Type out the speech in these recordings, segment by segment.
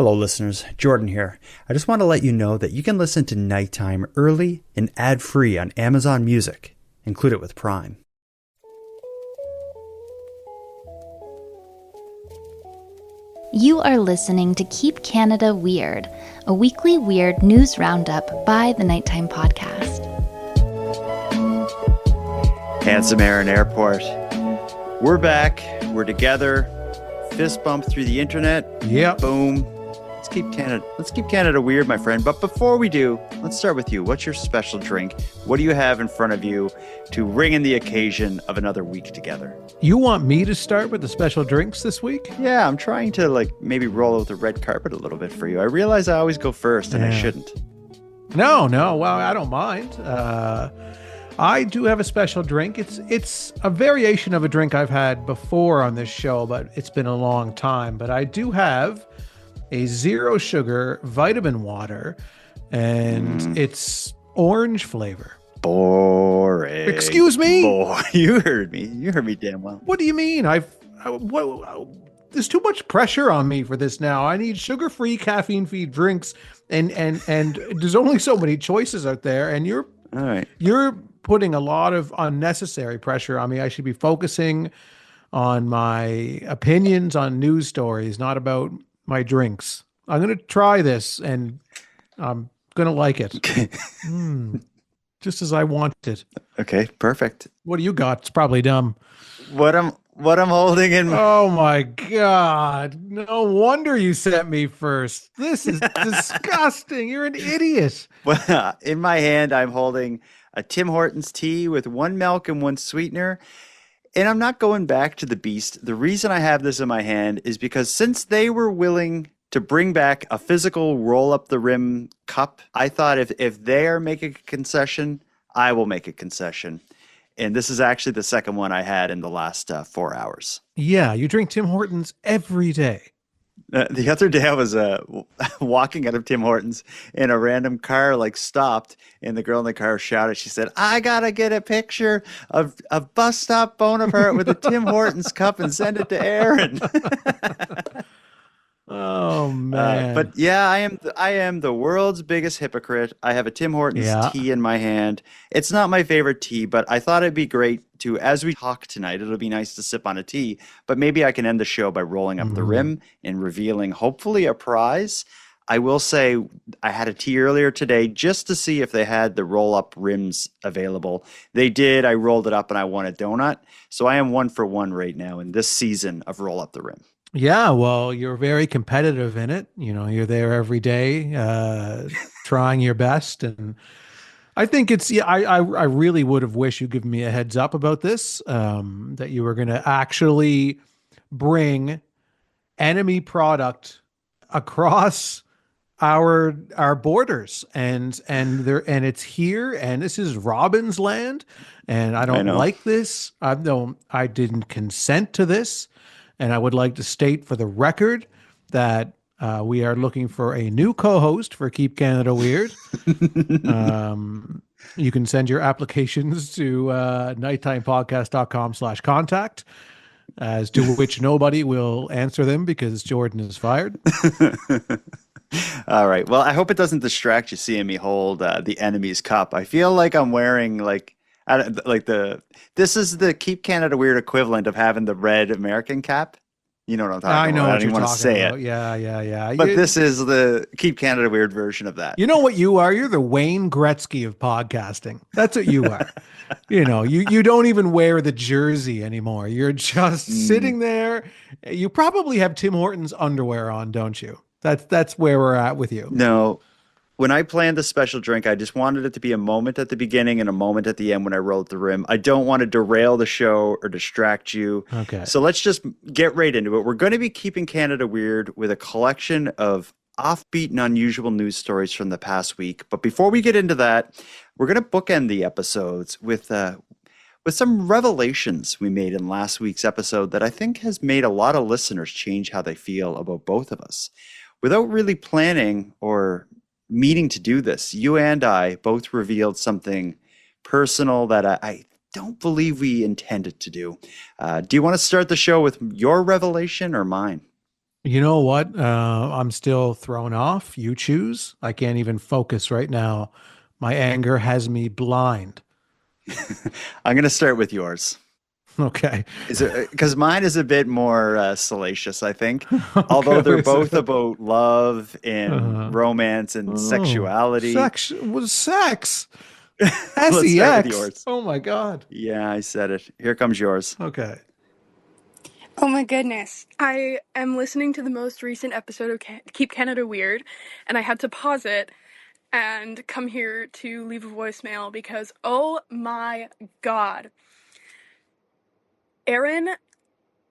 Hello, listeners. Jordan here. I just want to let you know that you can listen to Nighttime early and ad-free on Amazon Music. Include it with Prime. You are listening to Keep Canada Weird, a weekly weird news roundup by the Nighttime Podcast. Handsome Aaron Airport. We're back. We're together. Fist bump through the internet. Yep. Boom. Let's keep Canada weird, my friend. But before we do, let's start with you. What's your special drink? What do you have in front of you to ring in the occasion of another week together? You want me to start with the special drinks this week? Yeah, I'm trying to maybe roll out the red carpet a little bit for you. I realize I always go first and I shouldn't. No. Well, I don't mind. I do have a special drink. It's a variation of a drink I've had before on this show, but it's been a long time. But I do have a zero sugar vitamin water, and it's orange flavor. Boring. Excuse me? Boy, you heard me. You heard me damn well. What do you mean? There's too much pressure on me for this now. I need sugar-free, caffeine-free drinks, and there's only so many choices out there, and All right. you're putting a lot of unnecessary pressure on me. I should be focusing on my opinions on news stories, not about my drinks. I'm going to try this and I'm going to like it. Just as I want it. Okay, perfect. What do you got? It's probably dumb. What I'm holding in. Oh my God. No wonder you sent me first. This is disgusting. You're an idiot. Well, in my hand, I'm holding a Tim Hortons tea with one milk and one sweetener. And I'm not going back to the beast. The reason I have this in my hand is because since they were willing to bring back a physical roll up the rim cup, I thought if they are making a concession, I will make a concession. And this is actually the second one I had in the last 4 hours. Yeah, you drink Tim Hortons every day. The other day I was walking out of Tim Hortons and a random car stopped and the girl in the car shouted, she said, "I gotta get a picture of Bus Stop Bonaparte with a Tim Hortons cup and send it to Aaron." Oh man. But yeah, I am the world's biggest hypocrite. I have a Tim Hortons tea in my hand. It's not my favorite tea, but I thought it'd be great to, as we talk tonight, it'll be nice to sip on a tea, but maybe I can end the show by rolling up the rim and revealing hopefully a prize. I will say I had a tea earlier today just to see if they had the roll-up rims available. They did. I rolled it up and I won a donut. So I am 1 for 1 right now in this season of Roll Up the Rim. Yeah, well, you're very competitive in it. You know, you're there every day, trying your best. And I think I really would have wished you'd given me a heads up about this, that you were going to actually bring enemy product across our borders and it's here, and this is Robin's land, and I don't like this. I didn't consent to this. And I would like to state for the record that we are looking for a new co-host for Keep Canada Weird. You can send your applications to nighttimepodcast.com/contact, as to which nobody will answer them because Jordan is fired. All right. Well, I hope it doesn't distract you seeing me hold the enemy's cup. I feel like I'm wearing this is the Keep Canada Weird equivalent of having the red American cap. You know what I'm talking about. I don't even want to say it. Yeah. But this is the Keep Canada Weird version of that. You know what you are? You're the Wayne Gretzky of podcasting. That's what you are. You know, you don't even wear the jersey anymore. You're just sitting there. You probably have Tim Hortons underwear on, don't you? That's where we're at with you. No. When I planned the special drink, I just wanted it to be a moment at the beginning and a moment at the end when I rolled the rim. I don't want to derail the show or distract you. Okay. So let's just get right into it. We're going to be keeping Canada weird with a collection of offbeat and unusual news stories from the past week. But before we get into that, we're going to bookend the episodes with some revelations we made in last week's episode that I think has made a lot of listeners change how they feel about both of us. Without really planning or meaning to do this, you and I both revealed something personal that I don't believe we intended to do. Do you want to start the show with your revelation or mine? You know what? I'm still thrown off. You choose. I can't even focus right now. My anger has me blind. I'm going to start with yours. Okay. Is it because mine is a bit more salacious, I think. Okay. Although they're What is both it? about love and Uh, romance and oh, sexuality. sex. What is sex? Let's start with Sex. yours. Oh my God. Yeah, I said it. Here comes yours. Okay. Oh my goodness. I am listening to the most recent episode of Keep Canada Weird, and I had to pause it and come here to leave a voicemail because, oh my god. Aaron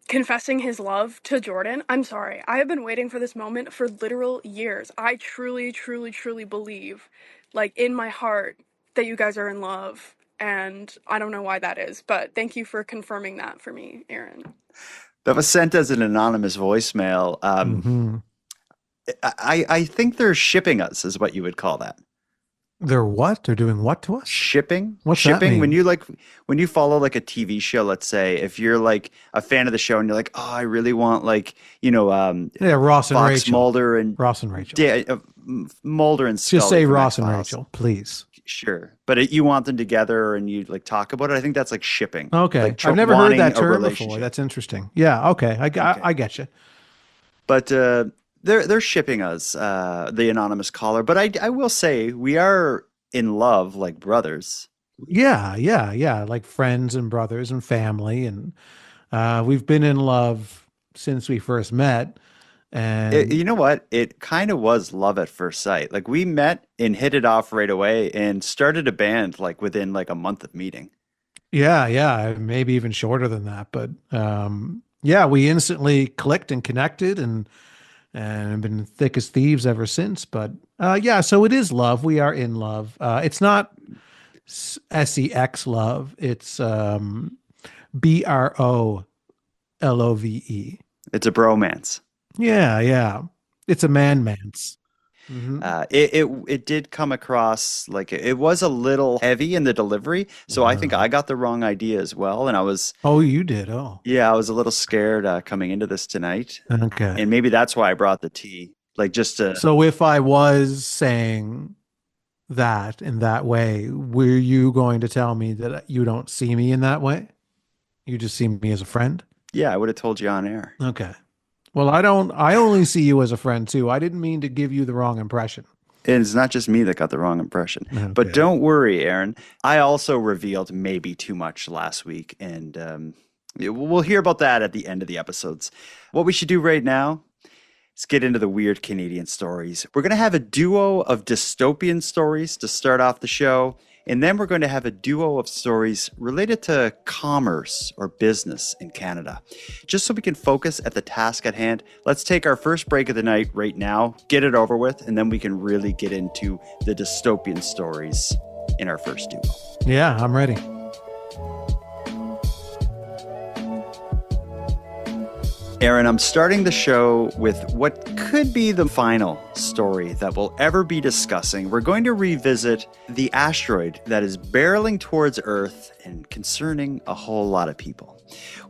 confessing his love to Jordan. I'm sorry. I have been waiting for this moment for literal years. I truly, truly, truly believe, like, in my heart, that you guys are in love. And I don't know why that is, but thank you for confirming that for me, Aaron. That was sent as an anonymous voicemail. Hmm. I think they're shipping us, is what you would call that. They're what? They're doing what to us? Shipping? What's that Shipping, mean? when you follow like a TV show, let's say, if you're like a fan of the show and you're like, oh, I really want like, Yeah, Ross and Fox Rachel. Mulder and Ross and Rachel. Mulder and Scully Just say from Ross and X-Files. Rachel, please. Sure. But you want them together and you like talk about it. I think that's like shipping. Okay. Like I've never heard wanting that a term before. relationship. That's interesting. Yeah. Okay. Okay. I get you. But they're shipping us, the anonymous caller. But I will say we are in love like brothers. Yeah. Yeah. Yeah. Like friends and brothers and family. And we've been in love since we first met. And You know what? It kind of was love at first sight. Like we met and hit it off right away and started a band like within like a month of meeting. yeah. Yeah. Maybe even shorter than that. But yeah, we instantly clicked and connected and have been thick as thieves ever since. But yeah, so it is love. We are in love. It's not sex love. It's BROLOVE. It's a bromance. Yeah, yeah. It's a man-mance. Hmm. It did come across like it was a little heavy in the delivery, so I think I got the wrong idea as well, and I was Oh, you did. Oh, yeah, I was a little scared coming into this tonight, okay. and maybe that's why I brought the tea, like just to So if I was saying that in that way, were you going to tell me that you don't see me in that way? You just see me as a friend? yeah, I would have told you on air. Okay. Well, I only see you as a friend too. I didn't mean to give you the wrong impression. And it's not just me that got the wrong impression. But Okay. don't worry, Aaron. I also revealed maybe too much last week, and we'll hear about that at the end of the episodes. What we should do right now is get into the weird Canadian stories. We're going to have a duo of dystopian stories to start off the show, and then we're going to have a duo of stories related to commerce or business in Canada. Just so we can focus at the task at hand, let's take our first break of the night right now, get it over with, and then we can really get into the dystopian stories in our first duo. Yeah, I'm ready. Aaron, I'm starting the show with what could be the final story that we'll ever be discussing. We're going to revisit the asteroid that is barreling towards Earth and concerning a whole lot of people.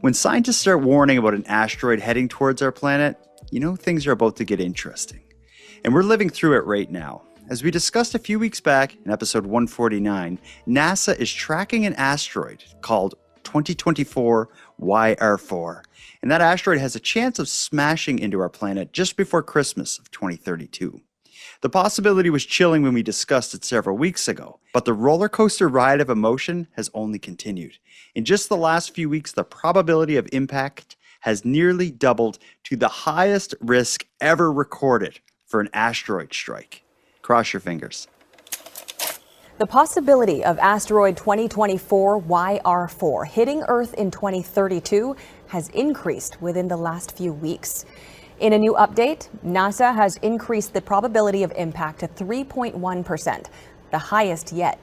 When scientists start warning about an asteroid heading towards our planet, you know things are about to get interesting. And we're living through it right now. As we discussed a few weeks back in episode 149, NASA is tracking an asteroid called 2024 YR4. And that asteroid has a chance of smashing into our planet just before Christmas of 2032. The possibility was chilling when we discussed it several weeks ago, but the roller coaster ride of emotion has only continued. In just the last few weeks, the probability of impact has nearly doubled to the highest risk ever recorded for an asteroid strike. Cross your fingers. The possibility of asteroid 2024 YR4 hitting Earth in 2032 has increased within the last few weeks. In a new update, NASA has increased the probability of impact to 3.1%, the highest yet.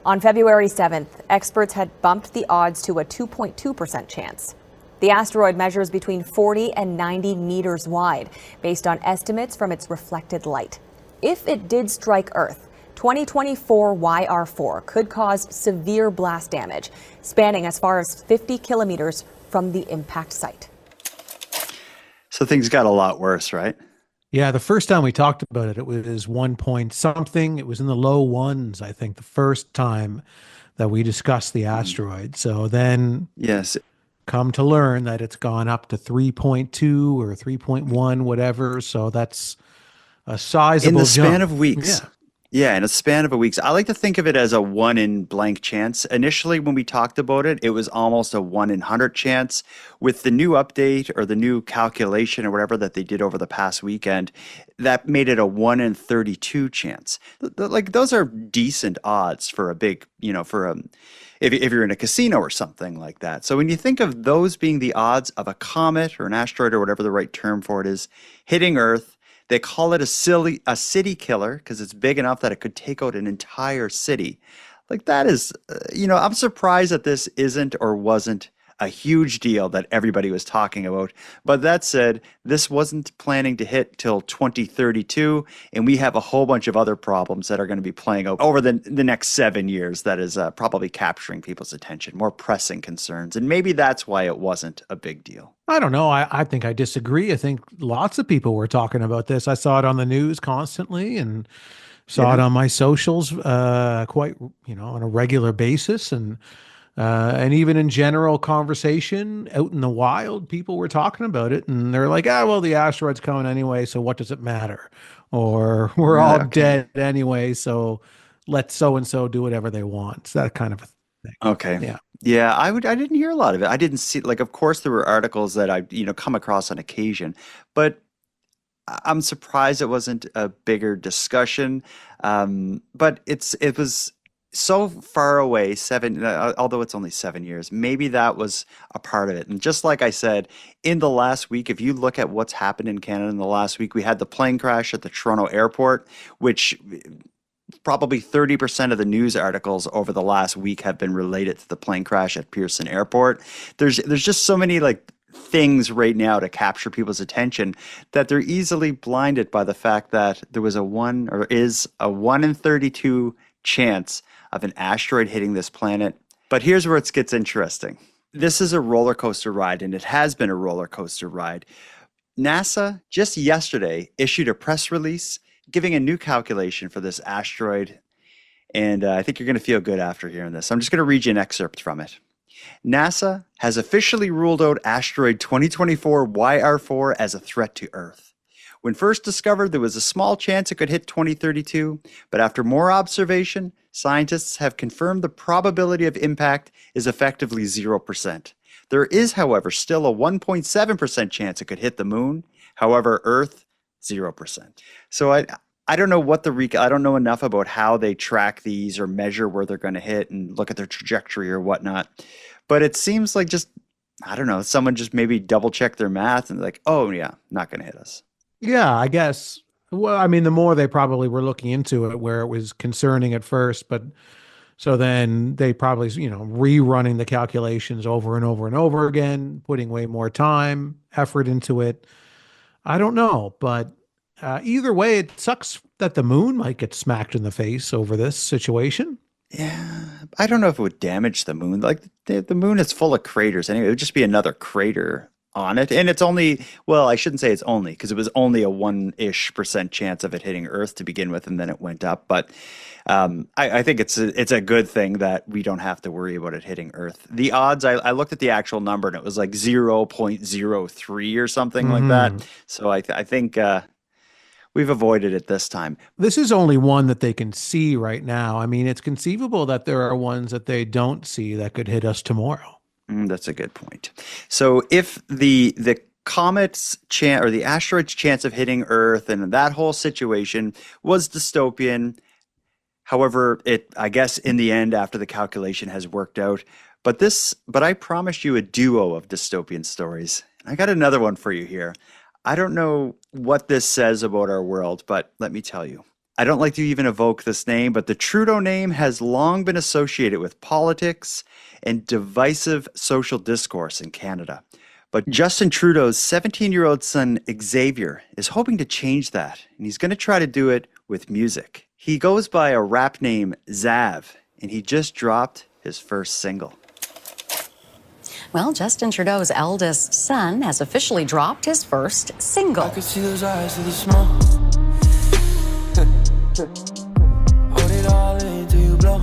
On February 7th, experts had bumped the odds to a 2.2% chance. The asteroid measures between 40 and 90 meters wide, based on estimates from its reflected light. If it did strike Earth, 2024 YR4 could cause severe blast damage, spanning as far as 50 kilometers from the impact site. So things got a lot worse, right? Yeah, the first time we talked about it, it was 1 point something. It was in the low ones, I think, the first time that we discussed the Mhm. asteroid. So then Yes. come to learn that it's gone up to 3.2 or 3.1, whatever. So that's a In the sizable span jump. of weeks. Yeah. Yeah, in a span of a weeks. I like to think of it as a one in blank chance. Initially, when we talked about it, it was almost a one in 100 chance. With the new update or the new calculation or whatever that they did over the past weekend, that made it a one in 32 chance. Like those are decent odds for a big, if you're in a casino or something like that. So when you think of those being the odds of a comet or an asteroid or whatever the right term for it is hitting Earth, they call it a city killer because it's big enough that it could take out an entire city. Like that is, I'm surprised that this isn't or wasn't a huge deal that everybody was talking about. But that said, this wasn't planning to hit till 2032, and we have a whole bunch of other problems that are going to be playing out over the next 7 years that is probably capturing people's attention, more pressing concerns. And maybe that's why it wasn't a big deal. I don't know. I think I disagree. I think lots of people were talking about this. I saw it on the news constantly and saw it Yeah. on my socials quite, on a regular basis. And even in general conversation out in the wild, people were talking about it and they're like, well, the asteroid's coming anyway, so what does it matter? Or we're all Really? Okay. dead anyway, so let so and so do whatever they want. It's that kind of a thing. Okay. Yeah. Yeah, I didn't hear a lot of it. I didn't see like of course there were articles that I, come across on occasion, but I'm surprised it wasn't a bigger discussion. But it was so far away, although it's only 7 years, maybe that was a part of it. And just like I said, in the last week, if you look at what's happened in Canada in the last week, we had the plane crash at the Toronto airport, which probably 30% of the news articles over the last week have been related to the plane crash at Pearson Airport. There's just so many like things right now to capture people's attention that they're easily blinded by the fact that there was is a 1 in 32 chance of an asteroid hitting this planet. But here's where it gets interesting. This is a roller coaster ride, and it has been a roller coaster ride. NASA just yesterday issued a press release giving a new calculation for this asteroid, and I think you're going to feel good after hearing this. I'm just going to read you an excerpt from it. NASA has officially ruled out asteroid 2024 YR4 as a threat to Earth. When first discovered, there was a small chance it could hit 2032, but after more observation, scientists have confirmed the probability of impact is effectively 0%. There is, however, still a 1.7% chance it could hit the moon. However, Earth, 0%. So I don't know I don't know enough about how they track these or measure where they're going to hit and look at their trajectory or whatnot. But it seems like I don't know, someone just maybe double checked their math and like, oh yeah, not going to hit us. Yeah, I guess. Well, I mean, the more they probably were looking into it, where it was concerning at first, but so then they probably, rerunning the calculations over and over and over again, putting way more time, effort into it. I don't know, but either way, it sucks that the moon might get smacked in the face over this situation. Yeah, I don't know if it would damage the moon. Like the moon is full of craters anyway. It would just be another crater on it. And it's only, well, I shouldn't say it's only because it was only a 1-ish% chance of it hitting Earth to begin with, and then it went up. But I think it's a good thing that we don't have to worry about it hitting Earth. The odds, I looked at the actual number and it was like 0.03 or something like that. So I think we've avoided it this time. This is only one that they can see right now. I mean, it's conceivable that there are ones that they don't see that could hit us tomorrow. That's a good point. So if the comet's chance or the asteroid's chance of hitting Earth and that whole situation was dystopian, however, I guess in the end, after the calculation has worked out, but I promised you a duo of dystopian stories. I got another one for you here. I don't know what this says about our world, but let me tell you. I don't like to even evoke this name, but the Trudeau name has long been associated with politics and divisive social discourse in Canada. But Justin Trudeau's 17-year-old son, Xavier, is hoping to change that, and he's going to try to do it with music. He goes by a rap name, Zav, and he just dropped his first single. Well, Justin Trudeau's eldest son has officially dropped his first single. I could see those eyes through the smoke. Hold it all in till you blow.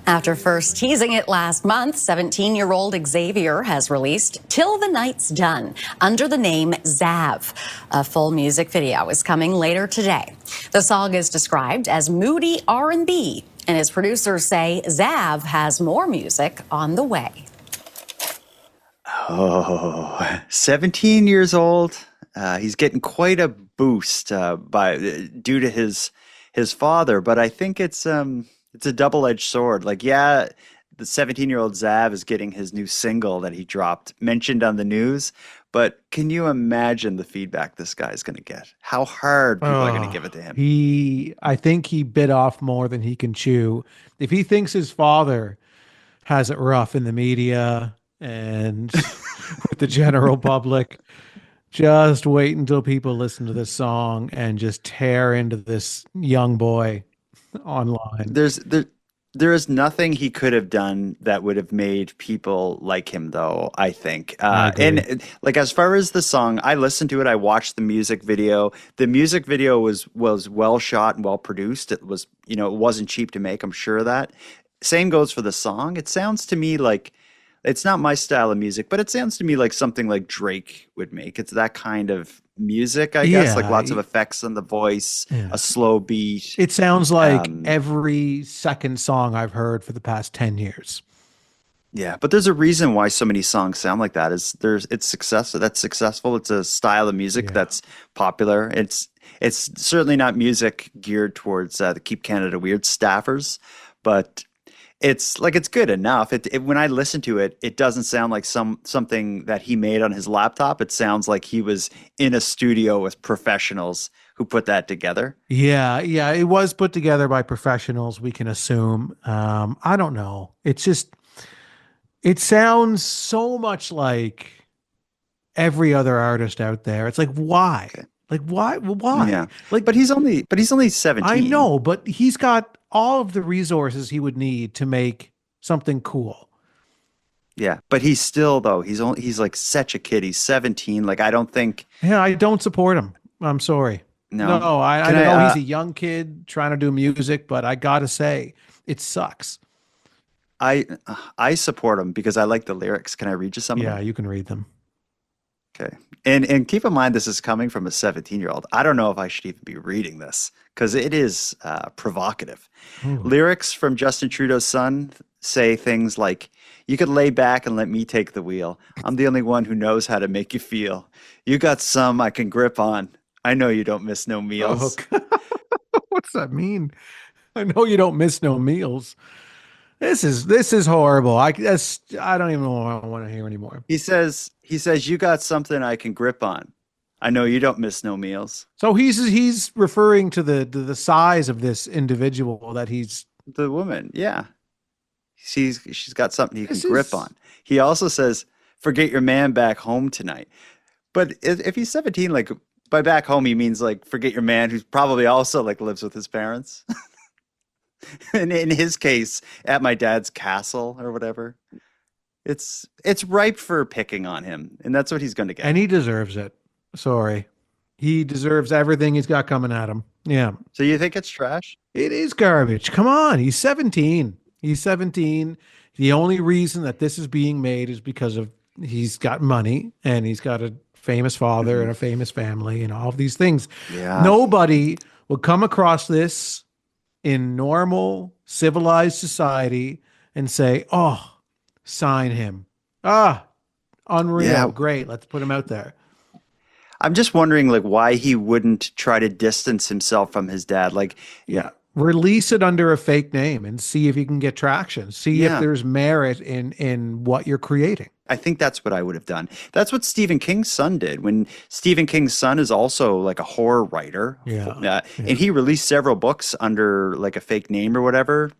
After first teasing it last month, 17-year-old Xavier has released Till the Night's Done under the name Zav. A full music video is coming later today. The song is described as moody R&B, and his producers say Zav has more music on the way. Oh, 17 years old. He's getting quite a boost due to his father, but I think it's a double-edged sword. Like, yeah, the 17-year-old Zav is getting his new single that he dropped mentioned on the news, but can you imagine the feedback this guy's going to get? How hard people are going to give it to him. I think he bit off more than he can chew. If he thinks his father has it rough in the media and with the general public, just wait until people listen to this song and just tear into this young boy online. There is nothing he could have done that would have made people like him, though, I think. And like, as far as the song, I listened to it. I watched the music video. The music video was well shot and well produced. It was, it wasn't cheap to make. I'm sure of that. Same goes for the song. It sounds to me like, it's not my style of music, but it sounds to me like something like Drake would make. It's that kind of music, I guess, like lots of effects on the voice, a slow beat. It sounds like every second song I've heard for the past 10 years. Yeah, but there's a reason why so many songs sound like that. It's successful. It's a style of music that's popular. It's certainly not music geared towards the Keep Canada Weird staffers, but it's good enough. When I listen to it, it doesn't sound like something that he made on his laptop. It sounds like he was in a studio with professionals who put that together. Yeah, it was put together by professionals, we can assume. I don't know. It's just, it sounds so much like every other artist out there. It's like, why? Okay. Like, why? Yeah. But he's only 17. I know, but he's got all of the resources he would need to make something cool. Yeah, but he's still, though, he's like such a kid. He's 17. Like, I don't think. Yeah, I don't support him. I'm sorry. No, I know he's a young kid trying to do music, but I gotta say, it sucks. I support him because I like the lyrics. Can I read you some of them? Yeah, you can read them. Okay. And keep in mind, this is coming from a 17-year-old. I don't know if I should even be reading this because it is provocative. Ooh. Lyrics from Justin Trudeau's son say things like, "You could lay back and let me take the wheel. I'm the only one who knows how to make you feel. You got some I can grip on. I know you don't miss no meals." Oh, what's that mean? I know you don't miss no meals. This is horrible. I don't even know what I want to hear anymore. He says, "You got something I can grip on. I know you don't miss no meals." So he's referring to the size of this individual that he's the woman. Yeah, she's got something he can grip on. He also says, "Forget your man back home tonight." But if he's 17, like by back home he means like forget your man who's probably also like lives with his parents. And in his case, at my dad's castle or whatever, it's ripe for picking on him, and that's what he's going to get. And he deserves it. Sorry, he deserves everything he's got coming at him. Yeah. So you think it's trash? It is garbage. Come on, he's 17. He's 17. The only reason that this is being made is because of he's got money and he's got a famous father and a famous family and all of these things. Yeah. Nobody will come across this in normal, civilized society and say, "Oh, sign him. Unreal. Yeah. Great. Let's put him out there." I'm just wondering, like, why he wouldn't try to distance himself from his dad. Like, yeah, release it under a fake name and see if you can get traction. See if there's merit in what you're creating. I think that's what I would have done. That's what Stephen King's son did. When Stephen King's son is also like a horror writer. And he released several books under like a fake name or whatever,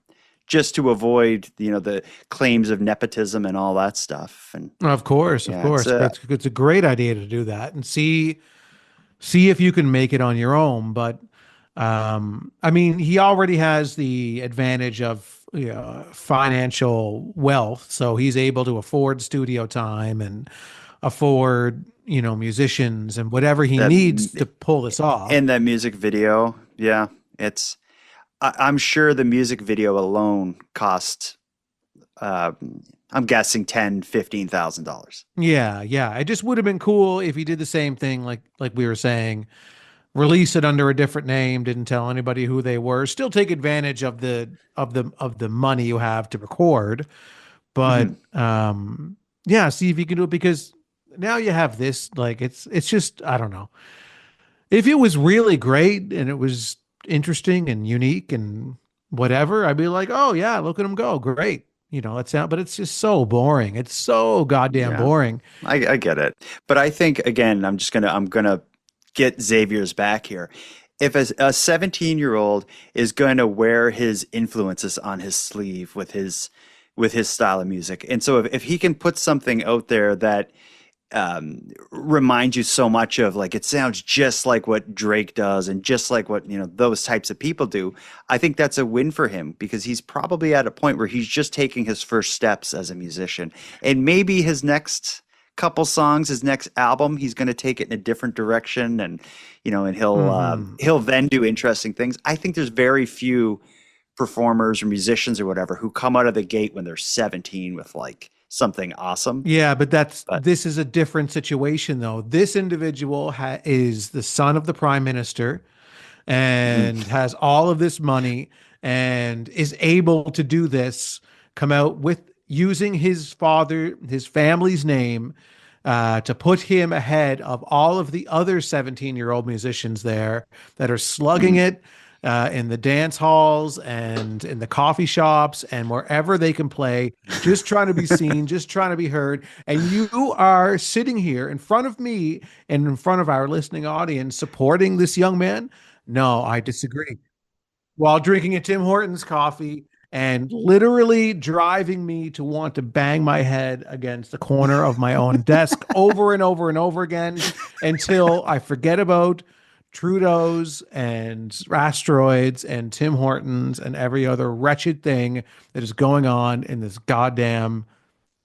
just to avoid, the claims of nepotism and all that stuff. And of course. It's a great idea to do that and see if you can make it on your own. But I mean, he already has the advantage of financial wealth, so he's able to afford studio time and afford, musicians and whatever he That needs to pull this off. in that music video, yeah, I'm sure the music video alone cost, uh, I'm guessing $10,000-15,000. Yeah, yeah. It just would have been cool if he did the same thing, like we were saying, release it under a different name, didn't tell anybody who they were, still take advantage of the money you have to record, but Mhm. yeah, see if you can do it, because now you have this, like, it's just, I don't know. If it was really great and it was interesting and unique and whatever, I'd be like, oh yeah, look at him go, great. That's out, but it's just so boring. It's so goddamn Yeah, boring. I get it, but I think again, I'm gonna get Xavier's back here. If a 17-year-old is going to wear his influences on his sleeve with his style of music, and so if he can put something out there that reminds you so much of, like, it sounds just like what Drake does and just like what those types of people do, I think that's a win for him, because he's probably at a point where he's just taking his first steps as a musician, and maybe his next couple songs, his next album, he's going to take it in a different direction, and and he'll then do interesting things. I think there's very few performers or musicians or whatever who come out of the gate when they're 17 with like something awesome. Yeah, but But this is a different situation, though. This individual is the son of the prime minister mhm, and has all of this money and is able to do this, come out with using his family's name, to put him ahead of all of the other 17-year-old musicians there that are slugging mhm. it in the dance halls and in the coffee shops and wherever they can play, just trying to be seen, just trying to be heard. And you are sitting here in front of me and in front of our listening audience supporting this young man. No, I disagree. While drinking a Tim Hortons coffee and literally driving me to want to bang my head against the corner of my own desk over and over and over again until I forget about Trudeau's and Asteroids and Tim Hortons and every other wretched thing that is going on in this goddamn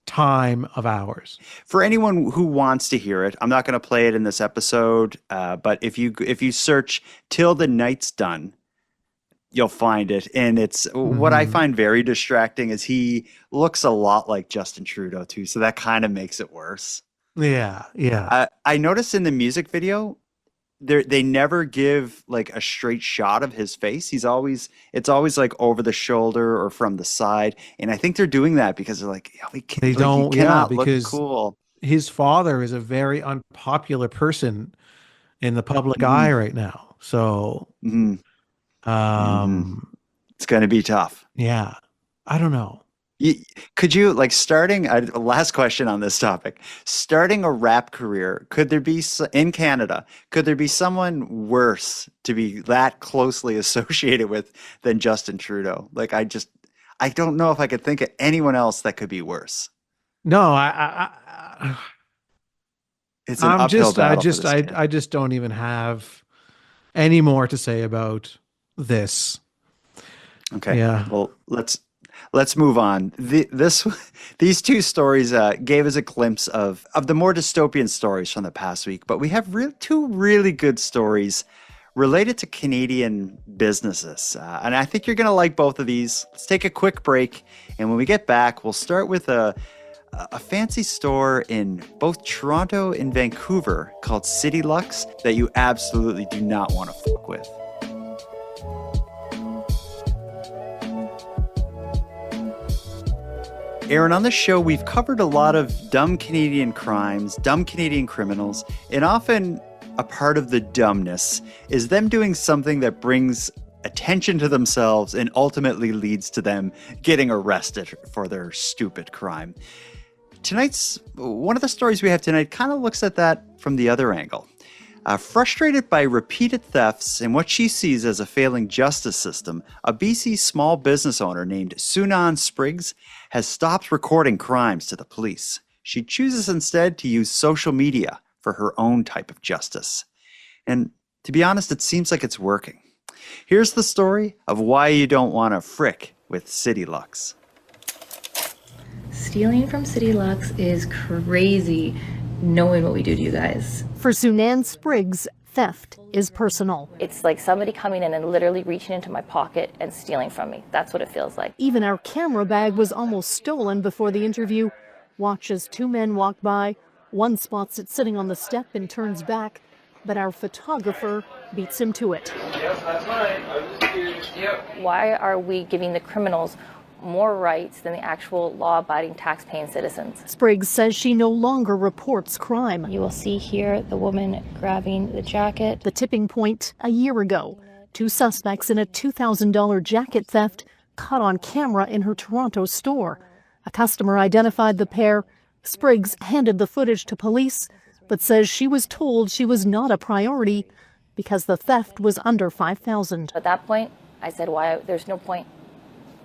time of ours. For anyone who wants to hear it, I'm not going to play it in this episode, but if you search "Till the Night's Done," you'll find it. And it's what I Hmm. find very distracting is he looks a lot like Justin Trudeau too, so that kind of makes it worse. Yeah, yeah. I noticed in the music video, they never give like a straight shot of his face. It's always like over the shoulder or from the side, and I think they're doing that because they're like, yeah, we can, They like, he don't, yeah, cannot look because cool. his father is a very unpopular person in the public eye Hmm. right now. So, Hmm. Hmm. um, It's going to be tough. yeah, I don't know. Y- Could you, like, last question on this topic, starting a rap career, could there be in Canada, could there be someone worse to be that closely associated with than Justin Trudeau? Like, I don't know if I could think of anyone else that could be worse. No, It's an uphill I battle for just, this kid. I just don't even have any more to say about this. Okay, Yeah. well, let's move on. These two stories gave us a glimpse of the more dystopian stories from the past week, but we have two really good stories related to Canadian businesses, and I think you're going to like both of these. Let's take a quick break, and when we get back, we'll start with a fancy store in both Toronto and Vancouver called CITYLUX that you absolutely do not want to fuck with. Aaron, on the show, we've covered a lot of dumb Canadian crimes, dumb Canadian criminals, and often a part of the dumbness is them doing something that brings attention to themselves and ultimately leads to them getting arrested for their stupid crime. One of the stories we have tonight kind of looks at that from the other angle. Frustrated by repeated thefts and what she sees as a failing justice system, a BC small business owner named Sunan Spriggs has stopped recording crimes to the police. She chooses instead to use social media for her own type of justice. And to be honest, it seems like it's working. Here's the story of why you don't want to frick with CITYLUX. Stealing from CITYLUX is crazy, knowing what we do to you guys. For Sunan Spriggs, theft is personal. It's like somebody coming in and literally reaching into my pocket and stealing from me. That's what it feels like. Even our camera bag was almost stolen before the interview. Watch as two men walk by. One spots it sitting on the step and turns back, but our photographer beats him to it. Yep, that's right. Why are we giving the criminals more rights than the actual law-abiding, tax-paying citizens? Spriggs says she no longer reports crime. You will see here the woman grabbing the jacket. The tipping point a year ago. Two suspects in a $2,000 jacket theft caught on camera in her Toronto store. A customer identified the pair. Spriggs handed the footage to police, but says she was told she was not a priority because the theft was under $5,000. At that point, I said, "Why? There's no point.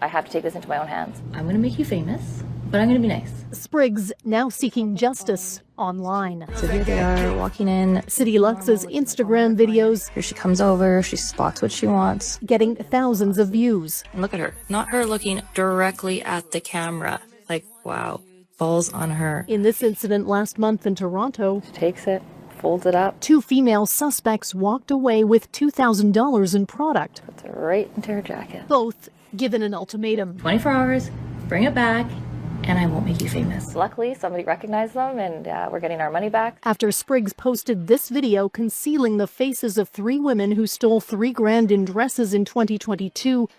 I have to take this into my own hands." I'm going to make you famous, but I'm going to be nice. Spriggs now seeking justice online. So here they are walking in. CITYLUX's Instagram videos. Here she comes over. She spots what she wants. Getting thousands of views. And look at her. Not her looking directly at the camera. Like, wow. Balls on her. In this incident last month in Toronto, She takes it, folds it up, two female suspects walked away with $2,000 in product. puts it right into her jacket. Both given an ultimatum. 24 hours, bring it back, and I won't make you famous. Luckily, somebody recognized them, and we're getting our money back. After Spriggs posted this video concealing the faces of three women who stole $3,000 in dresses in 2022,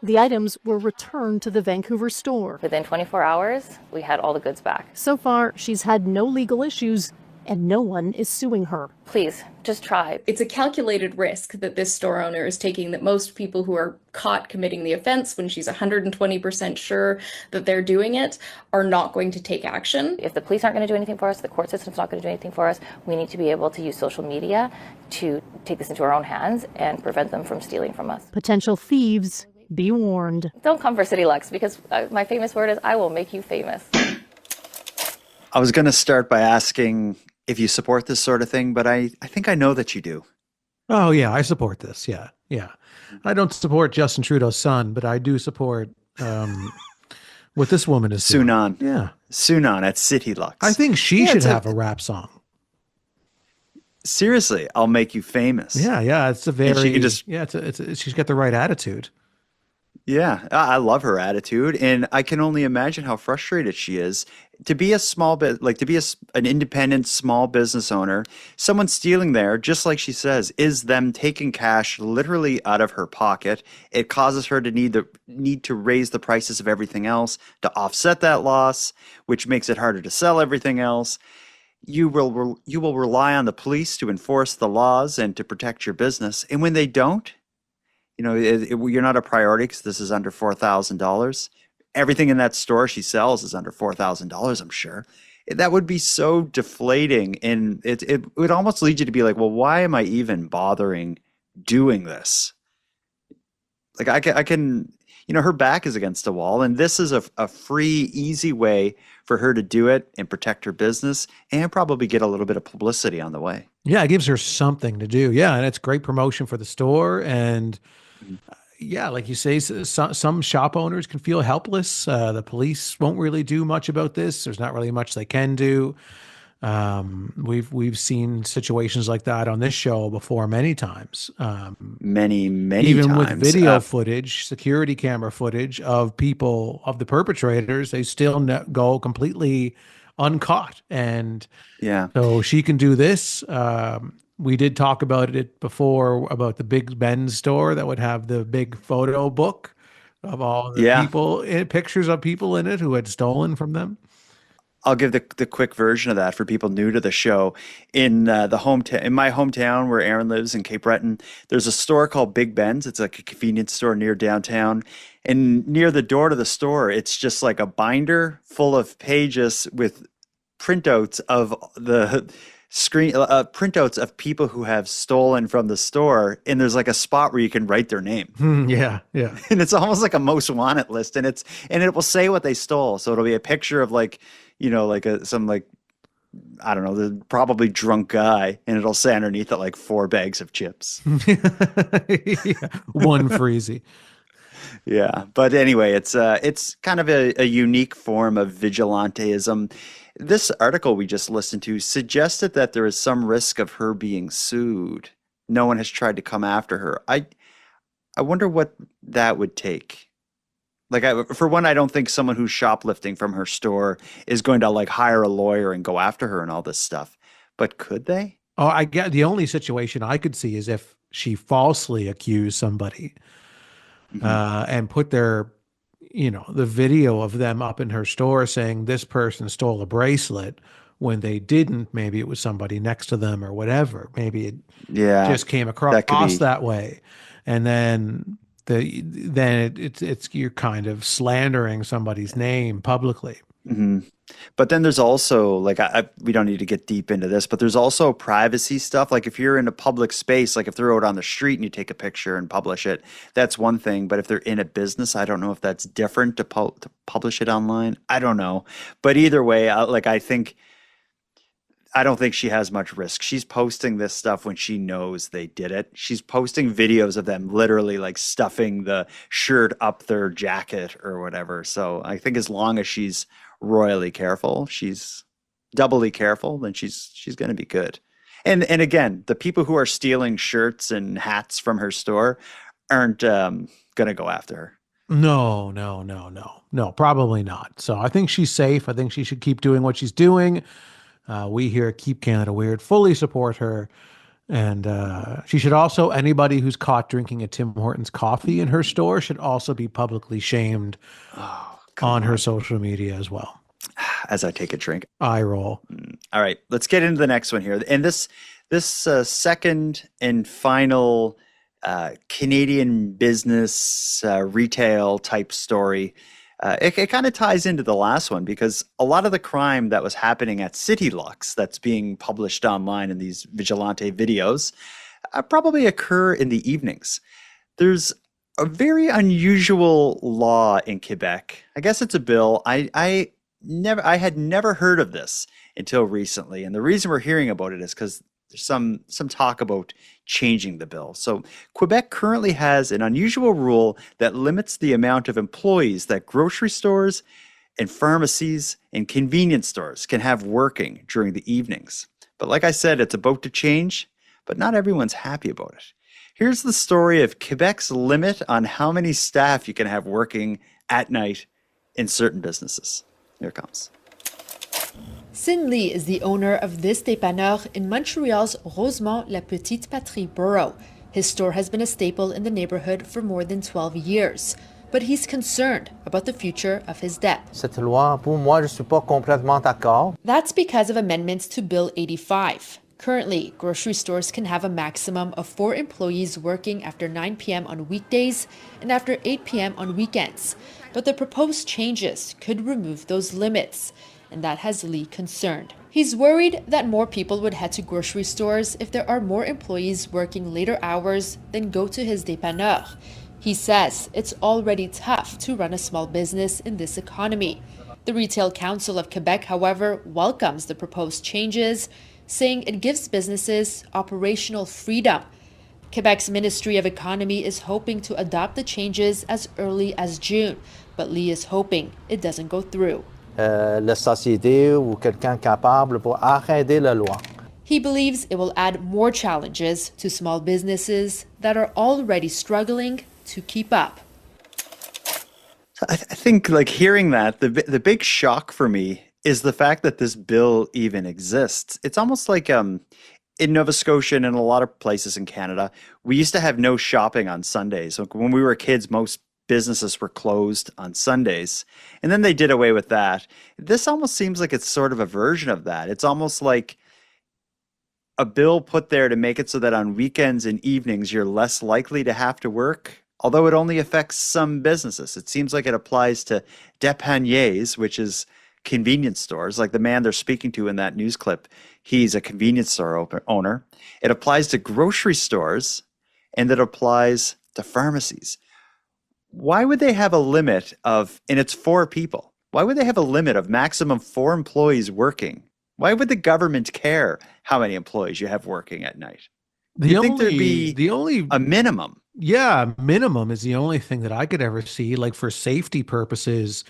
the items were returned to the Vancouver store. Within 24 hours, we had all the goods back. So far, she's had no legal issues, and no one is suing her. Please, just try. It's a calculated risk that this store owner is taking, that most people who are caught committing the offense when she's 120% sure that they're doing it are not going to take action. If the police aren't going to do anything for us, the court system's not going to do anything for us, we need to be able to use social media to take this into our own hands and prevent them from stealing from us. Potential thieves, be warned. Don't come for CITYLUX, because my famous word is, I will make you famous. I was going to start by asking if you support this sort of thing, but I think I know that you do. Oh, yeah, I support this. Yeah, yeah. I don't support Justin Trudeau's son, but I do support what this woman is doing. Sunan. Yeah. Sunan at CITYLUX. I think she should have a rap song. Seriously, I'll make you famous. Yeah, yeah. It's a very, she can just, she's got the right attitude. Yeah, I love her attitude, and I can only imagine how frustrated she is to be a small bit, like to be an independent small business owner. Someone stealing there, just like she says, is them taking cash literally out of her pocket. It causes her to need to raise the prices of everything else to offset that loss, which makes it harder to sell everything else. You will rely on the police to enforce the laws and to protect your business, and when they don't, you know, you're not a priority because this is under $4,000. Everything in that store she sells is under $4,000, I'm sure. That would be so deflating. And it would almost lead you to be like, well, why am I even bothering doing this? Like I can, you know, her back is against the wall. And this is a free, easy way for her to do it and protect her business and probably get a little bit of publicity on the way. Yeah, it gives her something to do. Yeah, and it's great promotion for the store. And yeah, like you say, some shop owners can feel helpless. The police won't really do much about this. There's not really much they can do. We've seen situations like that on this show before many times. Many even times. With video footage, security camera footage of people, of the perpetrators, they still go completely uncaught. And yeah, so she can do this. We did talk about it before, about the Big Ben store that would have the big photo book of all the people, pictures of people in it who had stolen from them. I'll give the quick version of that for people new to the show. In my hometown where Aaron lives in Cape Breton, there's a store called Big Ben's. It's like a convenience store near downtown. And near the door to the store, it's just like a binder full of pages with printouts of the printouts of people who have stolen from the store, and there's like a spot where you can write their name. Yeah. And it's almost like a most wanted list, and it will say what they stole. So it'll be a picture of like, you know, like some I don't know, the probably drunk guy, and it'll say underneath it like 4 bags of chips. Yeah. One freezy. Yeah, but anyway, it's kind of a unique form of vigilanteism. This article we just listened to suggested that there is some risk of her being sued. No one has tried to come after her. I wonder what that would take. Like, for one, I don't think someone who's shoplifting from her store is going to like hire a lawyer and go after her and all this stuff. But could they? Oh, I get the only situation I could see is if she falsely accused somebody and put their, the video of them up in her store saying this person stole a bracelet when they didn't. Maybe it was somebody next to them or whatever. Maybe it just came across that way. And then it's you're kind of slandering somebody's name publicly. Mm-hmm. But then there's also like we don't need to get deep into this, but there's also privacy stuff. Like if you're in a public space, like if they're out on the street and you take a picture and publish it, that's one thing. But if they're in a business, I don't know if that's different to publish it online. I don't know. But either way, I don't think she has much risk. She's posting this stuff when she knows they did it. She's posting videos of them literally like stuffing the shirt up their jacket or whatever. So I think as long as she's royally careful, she's doubly careful, then she's going to be good. And again, the people who are stealing shirts and hats from her store aren't going to go after her. No, probably not. So I think she's safe. I think she should keep doing what she's doing. We here at Keep Canada Weird fully support her. And she should also, anybody who's caught drinking a Tim Hortons coffee in her store should also be publicly shamed on her social media as well. As I take a drink. Eye roll. All right, let's get into the next one here. And this second and final Canadian business retail type story, it kind of ties into the last one because a lot of the crime that was happening at CITYLUX that's being published online in these vigilante videos probably occur in the evenings. There's a very unusual law in Quebec. I guess it's a bill. I had never heard of this until recently, and the reason we're hearing about it is because there's some talk about changing the bill. So Quebec currently has an unusual rule that limits the amount of employees that grocery stores and pharmacies and convenience stores can have working during the evenings. But like I said, it's about to change, but not everyone's happy about it. Here's the story of Quebec's limit on how many staff you can have working at night in certain businesses. Here it comes. Sin Lee is the owner of this dépanneur in Montreal's Rosemont-la-Petite-Patrie borough. His store has been a staple in the neighborhood for more than 12 years. But he's concerned about the future of his debt. Cette loi, pour moi, je suis pas complètement d'accord. That's because of amendments to Bill 85. Currently, grocery stores can have a maximum of 4 employees working after 9 p.m. on weekdays and after 8 p.m. on weekends. But the proposed changes could remove those limits, and that has Lee concerned. He's worried that more people would head to grocery stores if there are more employees working later hours than go to his dépanneur. He says it's already tough to run a small business in this economy. The Retail Council of Quebec, however, welcomes the proposed changes, saying it gives businesses operational freedom. Quebec's Ministry of Economy is hoping to adopt the changes as early as June, but Lee is hoping it doesn't go through. La société ou quelqu'un capable pour arrêter la loi. He believes it will add more challenges to small businesses that are already struggling to keep up. I think like hearing that, the big shock for me is the fact that this bill even exists. It's almost like in Nova Scotia and in a lot of places in Canada, we used to have no shopping on Sundays. Like when we were kids, most businesses were closed on Sundays, and then they did away with that. This almost seems like it's sort of a version of that. It's almost like a bill put there to make it so that on weekends and evenings you're less likely to have to work, although it only affects some businesses. It seems like it applies to dépanneurs, which is convenience stores, like the man they're speaking to in that news clip. He's a convenience store owner. It applies to grocery stores, and it applies to pharmacies. Why would they have a limit of, and it's 4 people, why would they have a limit of maximum 4 employees working? Why would the government care how many employees you have working at night? You think there'd be a minimum? Yeah, minimum is the only thing that I could ever see. Like for safety purposes,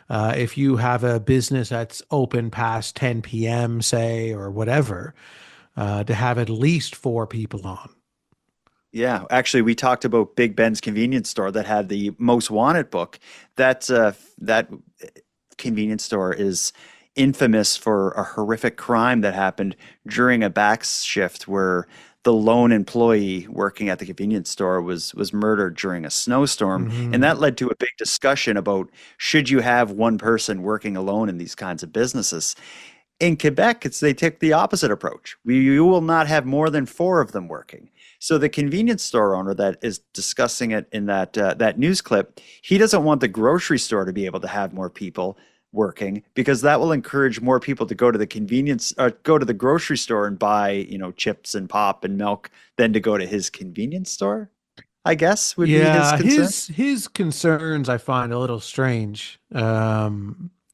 if you have a business that's open past 10 p.m., say, or whatever, to have at least four people on. Yeah, actually, we talked about Big Ben's convenience store that had the most wanted book. That convenience store is infamous for a horrific crime that happened during a back shift where the lone employee working at the convenience store was murdered during a snowstorm, and Mhm. that led to a big discussion about should you have one person working alone in these kinds of businesses. In Quebec, they take the opposite approach. You will not have more than four of them working. So the convenience store owner that is discussing it in that news clip, he doesn't want the grocery store to be able to have more people working because that will encourage more people to go to the go to the grocery store and buy, chips and pop and milk than to go to his convenience store, I guess would be his Yeah, concern. his concerns I find a little strange.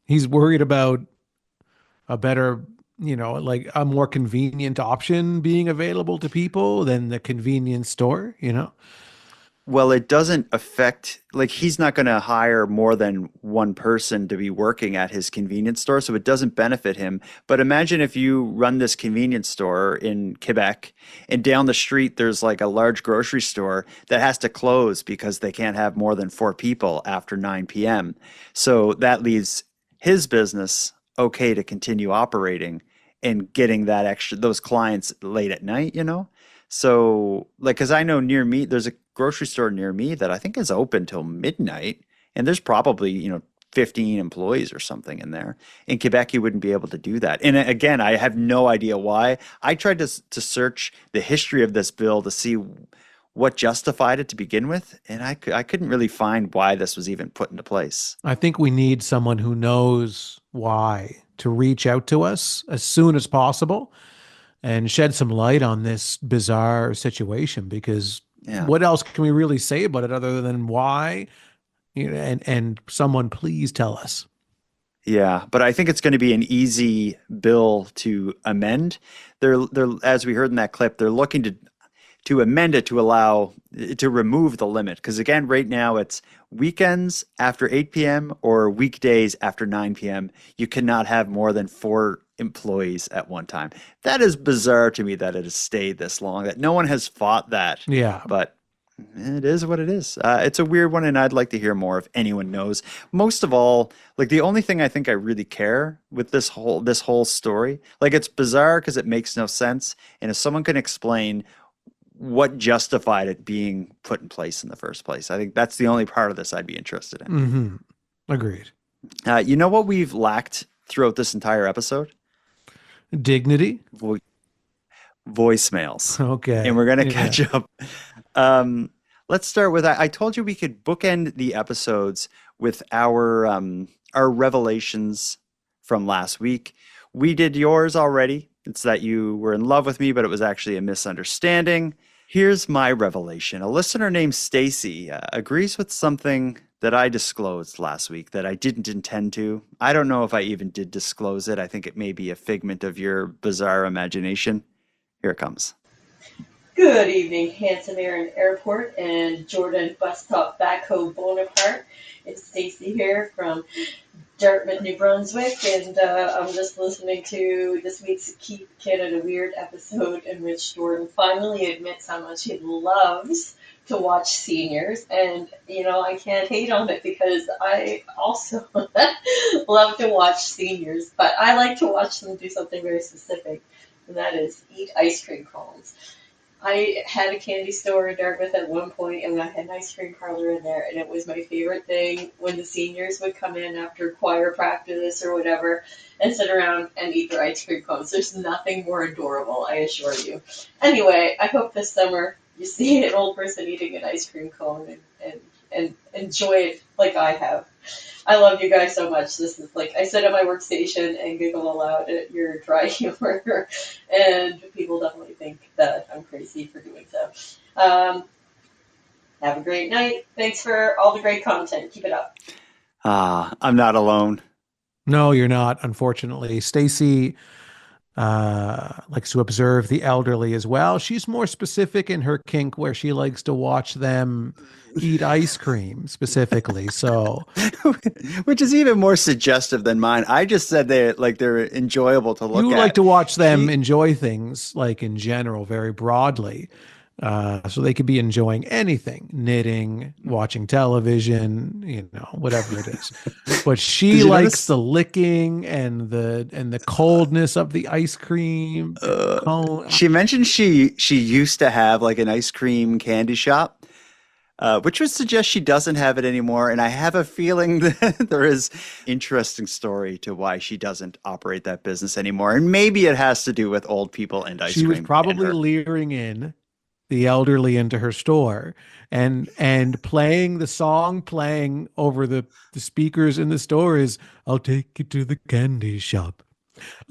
He's worried about a better, like a more convenient option being available to people than the convenience store. Well, it doesn't affect, like, he's not going to hire more than one person to be working at his convenience store, so it doesn't benefit him. But imagine if you run this convenience store in Quebec and down the street there's like a large grocery store that has to close because they can't have more than four people after 9 p.m. So that leaves his business okay to continue operating and getting those clients late at night. So, like, because I know near me, there's a grocery store near me that I think is open till midnight, and there's probably, 15 employees or something in there. In Quebec, you wouldn't be able to do that. And again, I have no idea why. I tried to search the history of this bill to see what justified it to begin with, and I couldn't really find why this was even put into place. I think we need someone who knows why to reach out to us as soon as possible and shed some light on this bizarre situation because Yeah. what else can we really say about it other than why? And someone please tell us. Yeah, but I think it's going to be an easy bill to amend. They're as we heard in that clip, they're looking to amend it to allow to remove the limit because again, right now it's weekends after 8 p.m. or weekdays after 9 p.m. You cannot have more than four employees at one time. That is bizarre to me that it has stayed this long. That no one has fought that. Yeah. But it is what it is. It's a weird one, and I'd like to hear more if anyone knows. Most of all, like the only thing I think I really care with this whole story, like it's bizarre because it makes no sense, and if someone can explain what justified it being put in place in the first place, I think that's the only part of this I'd be interested in. Mm-hmm. Agreed. You know what we've lacked throughout this entire episode? Dignity. Voicemails. Okay. And we're going to catch up. Let's start with, I told you we could bookend the episodes with our revelations from last week. We did yours already. It's that you were in love with me, but it was actually a misunderstanding. Here's my revelation. A listener named Stacy agrees with something that I disclosed last week that I didn't intend to. I don't know if I even did disclose it. I think it may be a figment of your bizarre imagination. Here it comes. Good evening, Handsome Aaron Airport and Jordan Bus Stop Backhoe Bonaparte. It's Stacy here from Dartmouth, New Brunswick, and I'm just listening to this week's Keep Canada Weird episode in which Jordan finally admits how much he loves to watch seniors, and I can't hate on it because I also love to watch seniors, but I like to watch them do something very specific, and that is eat ice cream cones. I had a candy store in Dartmouth at one point, and I had an ice cream parlor in there, and it was my favorite thing when the seniors would come in after choir practice or whatever and sit around and eat their ice cream cones. There's nothing more adorable, I assure you. Anyway, I hope this summer you see an old person eating an ice cream cone and enjoy it like I have. I love you guys so much. This is like, I sit at my workstation and giggle aloud at your dry humor, and people definitely think that I'm crazy for doing so. Have a great night. Thanks for all the great content. Keep it up. I'm not alone. No, you're not, unfortunately. Stacy likes to observe the elderly as well. She's more specific in her kink where she likes to watch them eat ice cream specifically. So, which is even more suggestive than mine. I just said they're enjoyable to look at. You like to watch them enjoy things like in general, very broadly. So they could be enjoying anything, knitting, watching television, whatever it is. But she likes the licking and the coldness of the ice cream. She mentioned she used to have like an ice cream candy shop, which would suggest she doesn't have it anymore. And I have a feeling that there is interesting story to why she doesn't operate that business anymore. And maybe it has to do with old people and ice cream. She was probably leering in the elderly into her store and playing the song playing over the speakers in the store is, "I'll take you to the candy shop.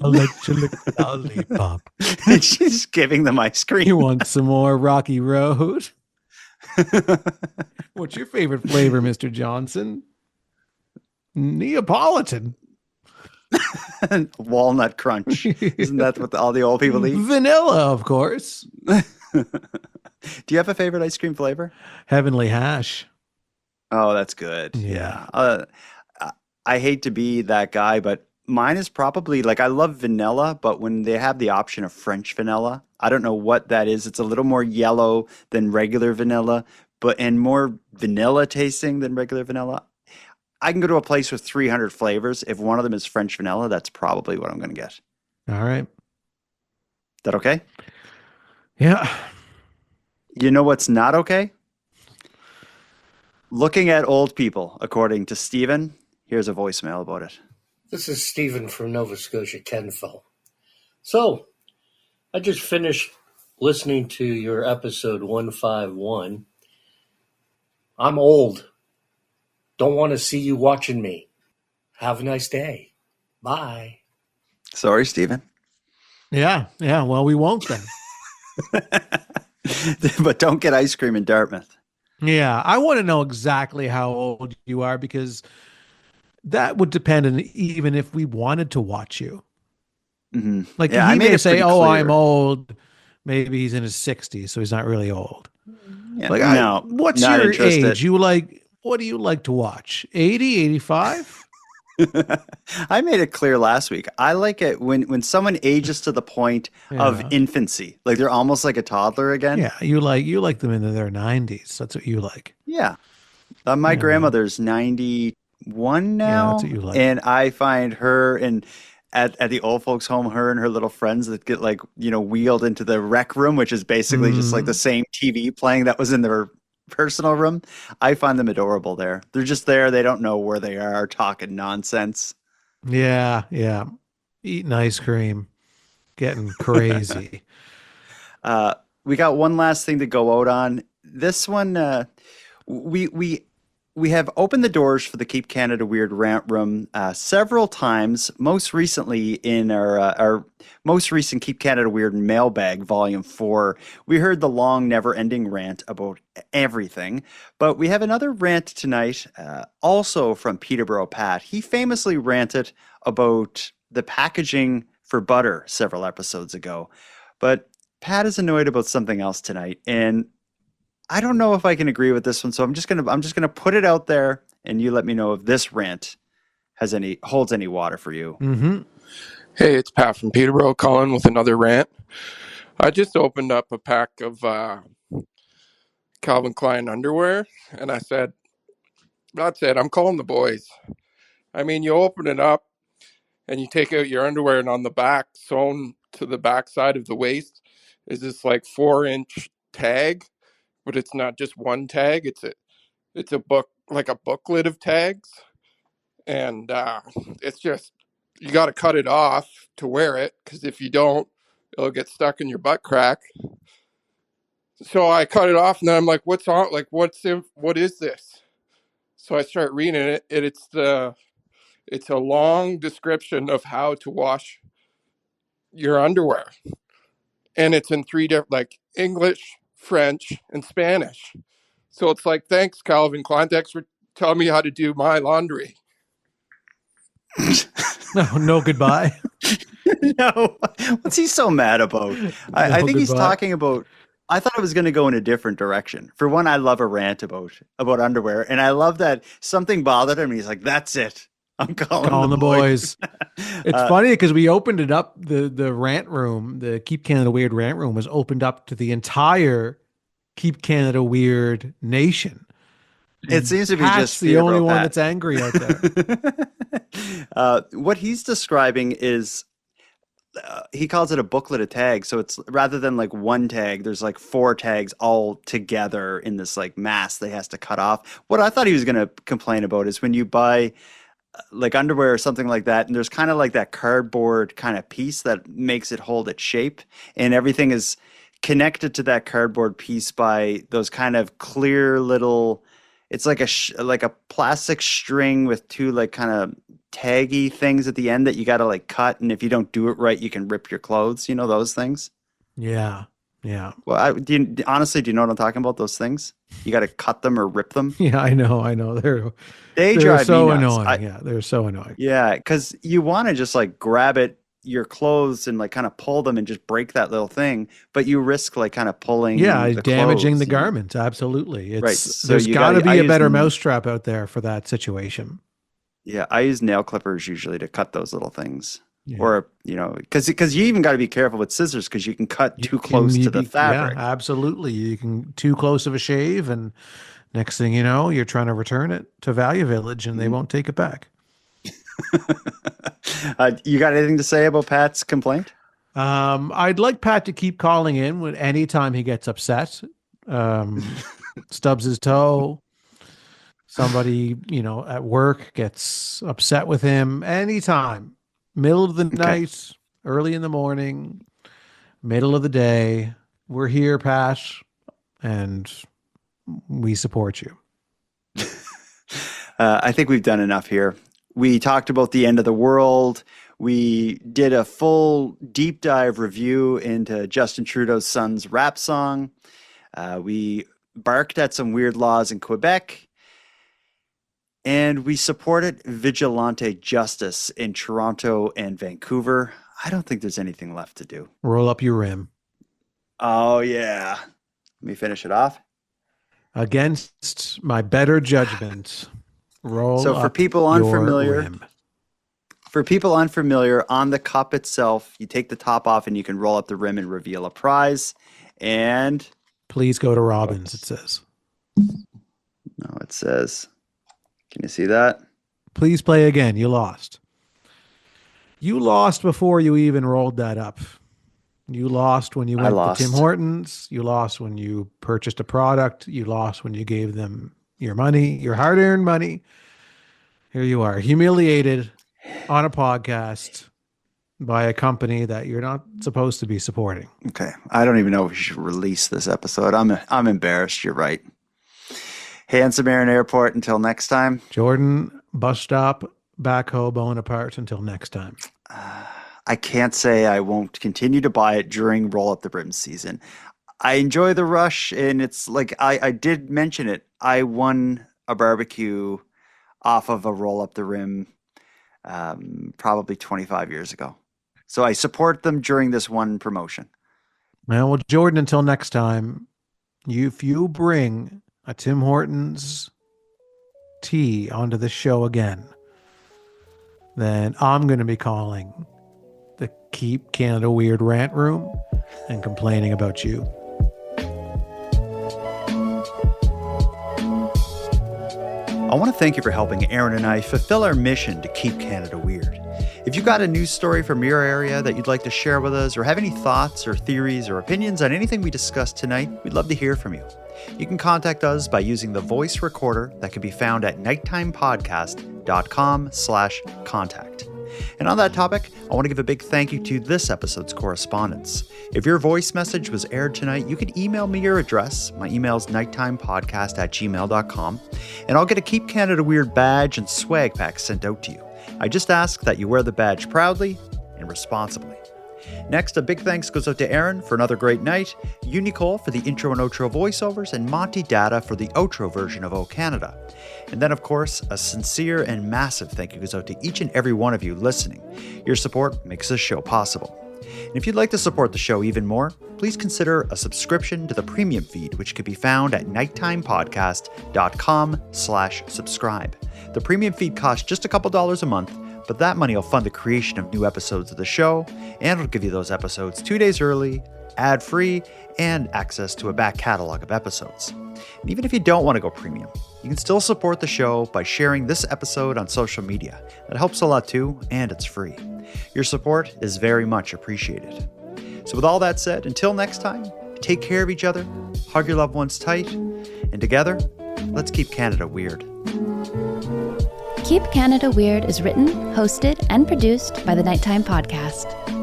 I'll let you lick the lollipop." And she's giving them ice cream. You want some more Rocky Road? What's your favorite flavor, Mr. Johnson? Neapolitan. Walnut crunch. Isn't that what all the old people eat? Vanilla, of course. Do you have a favorite ice cream flavor? Heavenly Hash. Oh, that's good. Yeah. I hate to be that guy, but mine is probably like, I love vanilla, but when they have the option of French vanilla, I don't know what that is. It's a little more yellow than regular vanilla, and more vanilla tasting than regular vanilla. I can go to a place with 300 flavors. If one of them is French vanilla, that's probably what I'm going to get. All right. Is that okay? Yeah. You know what's not okay? Looking at old people, according to Stephen. Here's a voicemail about it. This is Stephen from Nova Scotia, Kenville. So, I just finished listening to your episode 151. I'm old. Don't want to see you watching me. Have a nice day. Bye. Sorry, Stephen. Yeah. Well, we won't then. But don't get ice cream in Dartmouth. Yeah. I want to know exactly how old you are because that would depend on even if we wanted to watch you. Mm-hmm. Like he may say, "Oh, clear. I'm old." Maybe he's in his 60s, so he's not really old. Yeah, like, no, what's not your interested. age? What do you like to watch? 80, 85? I made it clear last week. I like it when someone ages to the point of infancy, like they're almost like a toddler again. Yeah, you like them in their 90s. That's what you like. Yeah, my grandmother's 91 now, yeah, that's what you like. And I find her at the old folks' home, her and her little friends that get wheeled into the rec room, which is basically just like the same TV playing that was in their personal room. I find them adorable there. They're just there. They don't know where they are, talking nonsense. Yeah. Eating ice cream, getting crazy. We got one last thing to go out on. This one, we have opened the doors for the Keep Canada Weird rant room several times, most recently in our most recent Keep Canada Weird mailbag, volume 4. We heard the long, never-ending rant about everything, but we have another rant tonight, also from Peterborough Pat. He famously ranted about the packaging for butter several episodes ago, but Pat is annoyed about something else tonight, and I don't know if I can agree with this one, so I'm just gonna put it out there, and you let me know if this rant holds any water for you. Mm-hmm. Hey, it's Pat from Peterborough calling with another rant. I just opened up a pack of Calvin Klein underwear, and I said, "That's it. I'm calling the boys." I mean, you open it up, and you take out your underwear, and on the back, sewn to the back side of the waist, is this like 4-inch tag. But it's not just one tag. It's a book, like a booklet of tags, and it's just you got to cut it off to wear it because if you don't, it'll get stuck in your butt crack. So I cut it off, and then I'm like, "What's on? Like, what is this?" So I start reading it, and it's a long description of how to wash your underwear, and it's in 3 different, like English, French, and Spanish. So it's like, thanks, Calvin Klein. Thanks for telling me how to do my laundry. No goodbye. No. What's he so mad about? I think he's goodbye. talking about. I thought it was going to go in a different direction. For one, I love a rant about underwear, and I love that something bothered him. And he's like, "That's it. I'm calling the boys." It's Uh, funny because we opened it up. The rant room, the Keep Canada Weird rant room, was opened up to the entire Keep Canada Weird nation. It seems to be Pat's just the only Theodore one Pat. that's angry out there. What he's describing is he calls it a booklet of tags. So it's rather than like one tag, there's like 4 tags all together in this like mass that he has to cut off. What I thought he was going to complain about is when you buy like underwear or something like that, and there's kind of like that cardboard kind of piece that makes it hold its shape, and everything is connected to that cardboard piece by those kind of clear little. It's like like a plastic string with 2 like kind of taggy things at the end that you got to like cut, and if you don't do it right, you can rip your clothes. You know those things. Yeah. Yeah. Well, honestly, do you know what I'm talking about? Those things you got to cut them or rip them. Yeah, I know. They They're drive so me nuts. annoying. Yeah, they're so annoying. Yeah, because you want to just like grab your clothes and like kind of pull them and just break that little thing, but you risk like kind of pulling. Yeah, the damaging clothes, the you know? garment. Absolutely. It's Right. So there's you got to gotta- I be a use better n- mousetrap out there for that situation. Yeah, I use nail clippers usually to cut those little things. Yeah. Or, because you even got to be careful with scissors because you can cut too close to the fabric. Yeah, absolutely. You can too close of a shave, and next thing you know, you're trying to return it to Value Village, and they won't take it back. You got anything to say about Pat's complaint? I'd like Pat to keep calling in when anytime he gets upset, stubs his toe. Somebody, at work gets upset with him anytime. Middle of the night, early in the morning, middle of the day. We're here, Pat, and we support you. I think we've done enough here. We talked about the end of the world. We did a full deep dive review into Justin Trudeau's son's rap song. We barked at some weird laws in Quebec. And we supported vigilante justice in Toronto and Vancouver. I don't think there's anything left to do. Roll up your rim. Oh, yeah. Let me finish it off. Against my better judgment, roll So for up people your unfamiliar, rim. on the cup itself, you take the top off and you can roll up the rim and reveal a prize. And Please go to Robbins, it says. no, it says, can you see that? Please play again. You lost. You lost before you even rolled that up. You lost when you went to Tim Hortons. You lost when you purchased a product. You lost when you gave them your money, your hard-earned money. Here you are, humiliated on a podcast by a company that you're not supposed to be supporting. Okay. I don't even know if we should release this episode. I'm embarrassed. You're right. Handsome Aaron Airport, until next time. Jordan, bus stop, backhoe, Bonaparte, until next time. I can't say I won't continue to buy it during Roll Up the Rim season. I enjoy the rush, and it's like I did mention it. I won a barbecue off of a Roll Up the Rim probably 25 years ago. So I support them during this one promotion. Well, Jordan, until next time, if you bring a Tim Hortons tea onto the show again, then I'm going to be calling the Keep Canada Weird rant room and complaining about you. I want to thank you for helping Aaron and I fulfill our mission to keep Canada weird. If you've got a news story from your area that you'd like to share with us, or have any thoughts or theories or opinions on anything we discussed tonight, we'd love to hear from you. You can contact us by using the voice recorder that can be found at nighttimepodcast.com/contact. And on that topic, I want to give a big thank you to this episode's correspondents. If your voice message was aired tonight, you can email me your address. My email is nighttimepodcast@gmail.com, and I'll get a Keep Canada Weird badge and swag pack sent out to you. I just ask that you wear the badge proudly and responsibly. Next, a big thanks goes out to Aaron for another great night, Nicole for the intro and outro voiceovers, and Monty Data for the outro version of O Canada. And then, of course, a sincere and massive thank you goes out to each and every one of you listening. Your support makes this show possible. And if you'd like to support the show even more, please consider a subscription to the premium feed, which can be found at nighttimepodcast.com/subscribe. The premium feed costs just a couple dollars a month, but that money will fund the creation of new episodes of the show, and it'll give you those episodes 2 days early, ad-free, and access to a back catalog of episodes. And even if you don't want to go premium, you can still support the show by sharing this episode on social media. That helps a lot too, and it's free. Your support is very much appreciated. So with all that said, until next time, take care of each other, hug your loved ones tight, and together, let's keep Canada weird. Keep Canada Weird is written, hosted, and produced by the Nighttime Podcast.